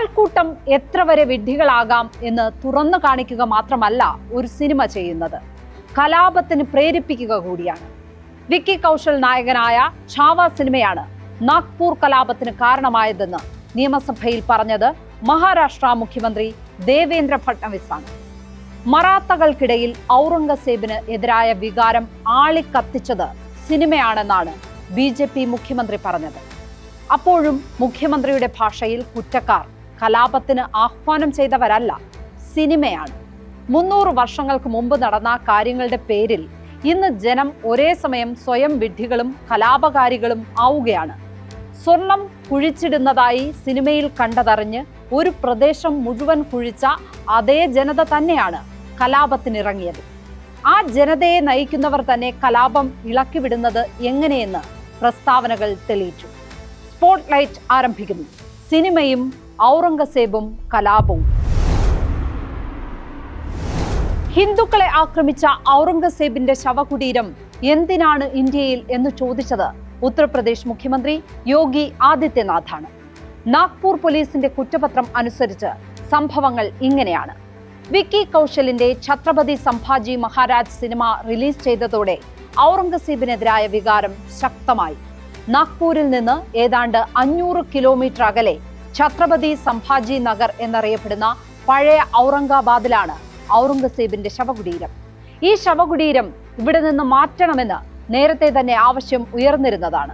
ആൾക്കൂട്ടം എത്ര വരെ വിഡ്ഢികളാകാം എന്ന് തുറന്നു കാണിക്കുക മാത്രമല്ല ഒരു സിനിമ ചെയ്യുന്നത്, കലാപത്തിന് പ്രേരിപ്പിക്കുക കൂടിയാണ്. വിക്കി കൗശൽ നായകനായ ഛാവ സിനിമയാണ് നാഗ്പൂർ കലാപത്തിന് കാരണമായതെന്ന് നിയമസഭയിൽ പറഞ്ഞത് മഹാരാഷ്ട്ര മുഖ്യമന്ത്രി ദേവേന്ദ്ര ഫട്നാവിസ് ആണ്. മറാത്തകൾക്കിടയിൽ ഔറംഗസേബിന് എതിരായ വികാരം ആളിക്കത്തിച്ചത് സിനിമയാണെന്നാണ് BJP മുഖ്യമന്ത്രി പറഞ്ഞത്. അപ്പോഴും മുഖ്യമന്ത്രിയുടെ ഭാഷയിൽ കുറ്റക്കാർ കലാപത്തിന് ആഹ്വാനം ചെയ്തവരല്ല, സിനിമയാണ്. 300 വർഷങ്ങൾക്ക് മുമ്പ് നടന്ന കാര്യങ്ങളുടെ പേരിൽ ഇന്ന് ജനം ഒരേ സമയം സ്വയം വിഡ്ഢികളും കലാപകാരികളും ആവുകയാണ്. സ്വർണം കുഴിച്ചിടുന്നതായി സിനിമയിൽ കണ്ടതറിഞ്ഞ് ഒരു പ്രദേശം മുഴുവൻ കുഴിച്ച അതേ ജനത തന്നെയാണ് കലാപത്തിനിറങ്ങിയത്. ആ ജനതയെ നയിക്കുന്നവർ തന്നെ കലാപം ഇളക്കിവിടുന്നത് എങ്ങനെയെന്ന് പ്രസ്താവനകൾ തെളിയിച്ചു. സ്പോട്ട് ലൈറ്റ് ആരംഭിക്കുന്നു. സിനിമയും ഔറംഗസേബും കലാപവും. ഹിന്ദുക്കളെ ആക്രമിച്ച ഔറംഗസേബിന്റെ ശവകുടീരം എന്തിനാണ് ഇന്ത്യയിൽ എന്ന് ചോദിച്ചത് ഉത്തർപ്രദേശ് മുഖ്യമന്ത്രി യോഗി ആദിത്യനാഥാണ്. നാഗ്പൂർ പോലീസിന്റെ കുറ്റപത്രം അനുസരിച്ച് സംഭവങ്ങൾ ഇങ്ങനെയാണ്. വിക്കി കൗശലിന്റെ ഛത്രപതി സംഭാജി മഹാരാജ് സിനിമ റിലീസ് ചെയ്തതോടെ ഔറംഗസേബിനെതിരായ വികാരം ശക്തമായി. നാഗ്പൂരിൽ നിന്ന് ഏതാണ്ട് 500 കിലോമീറ്റർ അകലെ ഛത്രപതി സംഭാജി നഗർ എന്നറിയപ്പെടുന്ന പഴയ ഔറംഗാബാദിലാണ് ഔറംഗസേബിന്റെ ശവകുടീരം. ഈ ശവകുടീരം ഇവിടെ നിന്ന് മാറ്റണമെന്ന് നേരത്തെ തന്നെ ആവശ്യം ഉയർന്നിരുന്നതാണ്.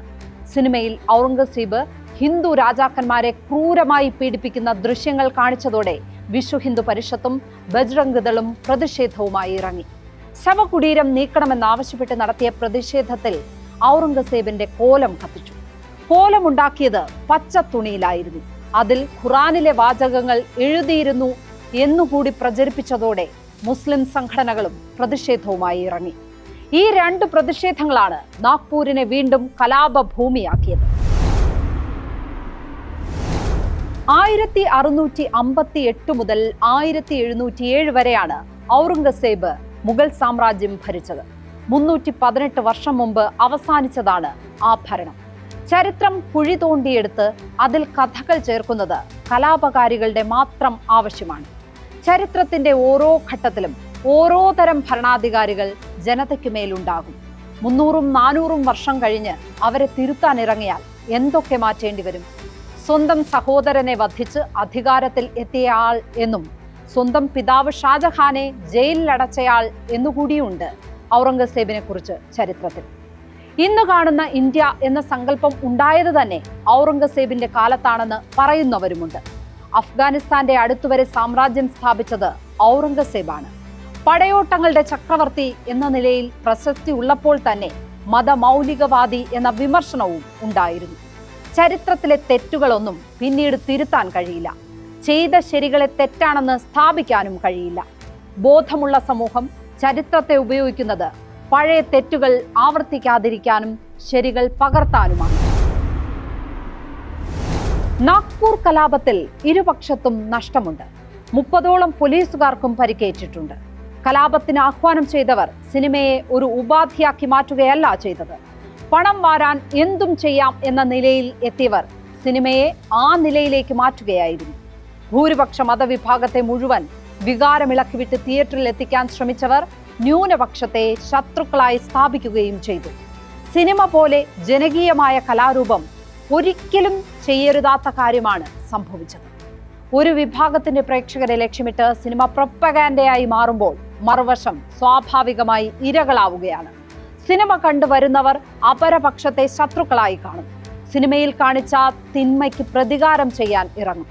സിനിമയിൽ ഔറംഗസേബ് ഹിന്ദു രാജാക്കന്മാരെ ക്രൂരമായി പീഡിപ്പിക്കുന്ന ദൃശ്യങ്ങൾ കാണിച്ചതോടെ വിശ്വ ഹിന്ദു പരിഷത്തും ബജ്റംഗ് ദളും പ്രതിഷേധവുമായി ഇറങ്ങി. ശവകുടീരം നീക്കണമെന്നാവശ്യപ്പെട്ട് നടത്തിയ പ്രതിഷേധത്തിൽ ഔറംഗസേബിന്റെ കോലം കത്തിച്ചു. കോലമുണ്ടാക്കിയത് പച്ച തുണിയിലായിരുന്നു. അതിൽ ഖുറാനിലെ വാചകങ്ങൾ എഴുതിയിരുന്നു എന്നുകൂടി പ്രചരിപ്പിച്ചതോടെ മുസ്ലിം സംഘടനകളും പ്രതിഷേധവുമായി ഇറങ്ങി. ഈ 2 പ്രതിഷേധങ്ങളാണ് നാഗ്പൂരിനെ വീണ്ടും കലാപഭൂമിയാക്കിയത്. 1658 മുതൽ 1707 വരെയാണ് ഔറംഗസേബ് മുഗൾ സാമ്രാജ്യം ഭരിച്ചത്. 318 വർഷം മുമ്പ് അവസാനിച്ചതാണ് ആ ഭരണം. ചരിത്രം കുഴി തോണ്ടിയെടുത്ത് അതിൽ കഥകൾ ചേർക്കുന്നത് കലാപകാരികളുടെ മാത്രം ആവശ്യമാണ്. ചരിത്രത്തിന്റെ ഓരോ ഘട്ടത്തിലും ഓരോ തരം ഭരണാധികാരികൾ ജനതയ്ക്കുമേലുണ്ടാകും. 300-ഉം 400-ഉം വർഷം കഴിഞ്ഞ് അവരെ തിരുത്താനിറങ്ങിയാൽ എന്തൊക്കെ മാറ്റേണ്ടി വരും. സ്വന്തം സഹോദരനെ വധിച്ച് അധികാരത്തിൽ എത്തിയ ആൾ എന്നും സ്വന്തം പിതാവ് ഷാജഹാനെ ജയിലിലടച്ചയാൾ എന്നുകൂടിയുണ്ട് ഔറംഗസേബിനെ കുറിച്ച് ചരിത്രത്തിൽ. ഇന്ന് കാണുന്ന ഇന്ത്യ എന്ന സങ്കല്പം ഉണ്ടായത് തന്നെ ഔറംഗസേബിന്റെ കാലത്താണെന്ന് പറയുന്നവരുമുണ്ട്. അഫ്ഗാനിസ്ഥാന്റെ അടുത്തുവരെ സാമ്രാജ്യം സ്ഥാപിച്ചത് ഔറംഗസേബാണ്. പടയോട്ടങ്ങളുടെ ചക്രവർത്തി എന്ന നിലയിൽ പ്രശസ്തി ഉള്ളപ്പോൾ തന്നെ മതമൗലികവാദി എന്ന വിമർശനവും ഉണ്ടായിരുന്നു. ചരിത്രത്തിലെ തെറ്റുകളൊന്നും പിന്നീട് തിരുത്താൻ കഴിയില്ല. ചെയ്ത ശരികളെ തെറ്റാണെന്ന് സ്ഥാപിക്കാനും കഴിയില്ല. ബോധമുള്ള സമൂഹം ചരിത്രത്തെ ഉപയോഗിക്കുന്നത് പഴയ തെറ്റുകൾ ആവർത്തിക്കാതിരിക്കാനും ശരികൾ പകർത്താനുമാണ്. നാഗ്പൂർ കലാപത്തിൽ ഇരുപക്ഷത്തും നഷ്ടമുണ്ട്. 30ഓളം പോലീസുകാർക്കും പരിക്കേറ്റിട്ടുണ്ട്. കലാപത്തിന് ആഹ്വാനം ചെയ്തവർ സിനിമയെ ഒരു ഉപാധിയാക്കി മാറ്റുകയല്ല ചെയ്തത്. പണം വാരാൻ എന്തും ചെയ്യാം എന്ന നിലയിൽ എത്തിയവർ സിനിമയെ ആ നിലയിലേക്ക് മാറ്റുകയായിരുന്നു. ഭൂരിപക്ഷ മതവിഭാഗത്തെ മുഴുവൻ വികാരമിളക്കിവിട്ട് തിയേറ്ററിൽ എത്തിക്കാൻ ശ്രമിച്ചവർ ന്യൂനപക്ഷത്തെ ശത്രുക്കളായി സ്ഥാപിക്കുകയും ചെയ്തു. സിനിമ പോലെ ജനകീയമായ കലാരൂപം ഒരിക്കലും ചെയ്യരുതാത്ത കാര്യമാണ് സംഭവിച്ചത്. ഒരു വിഭാഗത്തിന്റെ പ്രേക്ഷകരെ ലക്ഷ്യമിട്ട് സിനിമ പ്രൊപ്പഗാൻഡയായി മാറുമ്പോൾ മറുവശം സ്വാഭാവികമായി ഇരകളാവുകയാണ്. സിനിമ കണ്ടുവരുന്നവർ അപരപക്ഷത്തെ ശത്രുക്കളായി കാണും. സിനിമയിൽ കാണിച്ച തിന്മയ്ക്ക് പ്രതികാരം ചെയ്യാൻ ഇറങ്ങും.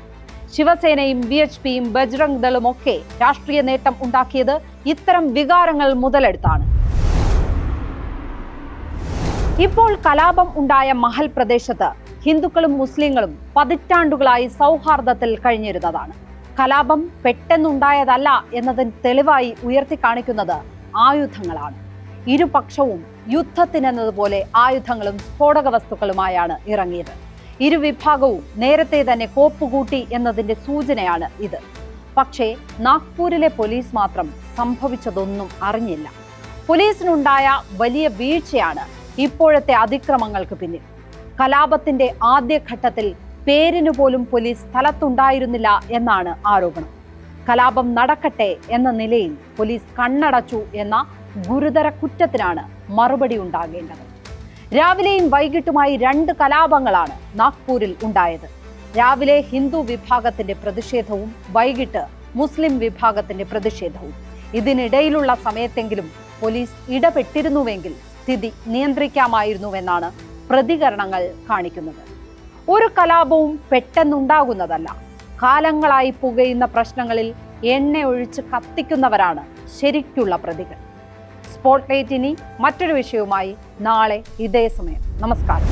ശിവസേനയും VHPയും ബജ്റംഗ് ദളും ഒക്കെ രാഷ്ട്രീയ നേട്ടം ഉണ്ടാക്കിയത് ഇത്തരം വികാരങ്ങൾ മുതലെടുത്താണ്. ഇപ്പോൾ കലാപം ഉണ്ടായ മഹൽ പ്രദേശത്ത് ഹിന്ദുക്കളും മുസ്ലിങ്ങളും പതിറ്റാണ്ടുകളായി സൗഹാർദ്ദത്തിൽ കഴിഞ്ഞിരുന്നതാണ്. കലാപം പെട്ടെന്നുണ്ടായതല്ല എന്നതിന് തെളിവായി ഉയർത്തിക്കാണിക്കുന്നത് ആയുധങ്ങളാണ്. ഇരുപക്ഷവും യുദ്ധത്തിനെന്നതുപോലെ ആയുധങ്ങളും സ്ഫോടക വസ്തുക്കളുമായാണ് ഇറങ്ങിയത്. ഇരുവിഭാഗവും നേരത്തെ തന്നെ കോപ്പുകൂട്ടി എന്നതിന്റെ സൂചനയാണ് ഇത്. പക്ഷേ നാഗ്പൂരിലെ പോലീസ് മാത്രം സംഭവിച്ചതൊന്നും അറിഞ്ഞില്ല. പോലീസിനുണ്ടായ വലിയ വീഴ്ചയാണ് ഇപ്പോഴത്തെ അതിക്രമങ്ങൾക്ക് പിന്നിൽ. കലാപത്തിന്റെ ആദ്യഘട്ടത്തിൽ പേരിനു പോലും പോലീസ് സ്ഥലത്തുണ്ടായിരുന്നില്ല എന്നാണ് ആരോപണം. കലാപം നടക്കട്ടെ എന്ന നിലയിൽ പോലീസ് കണ്ണടച്ചു എന്ന ഗുരുതര കുറ്റത്തിനാണ് മറുപടി ഉണ്ടാകേണ്ടത്. രാവിലെയും വൈകിട്ടുമായി 2 കലാപങ്ങളാണ് നാഗ്പൂരിൽ ഉണ്ടായത്. രാവിലെ ഹിന്ദു വിഭാഗത്തിന്റെ പ്രതിഷേധവും വൈകിട്ട് മുസ്ലിം വിഭാഗത്തിന്റെ പ്രതിഷേധവും. ഇതിനിടയിലുള്ള സമയത്തെങ്കിലും പോലീസ് ഇടപെട്ടിരുന്നുവെങ്കിൽ സ്ഥിതി നിയന്ത്രിക്കാമായിരുന്നുവെന്നാണ് പ്രതികരണങ്ങൾ കാണിക്കുന്നത്. ഒരു കലാപവും പെട്ടെന്നുണ്ടാകുന്നതല്ല. കാലങ്ങളായി പുകയുന്ന പ്രശ്നങ്ങളിൽ എണ്ണ ഒഴിച്ച് കത്തിക്കുന്നവരാണ് ശരിക്കുള്ള പ്രതികൾ. സ്പോട്ട്ലൈറ്റ് ഇനി മറ്റൊരു വിഷയവുമായി നാളെ ഇതേ സമയം. നമസ്കാരം.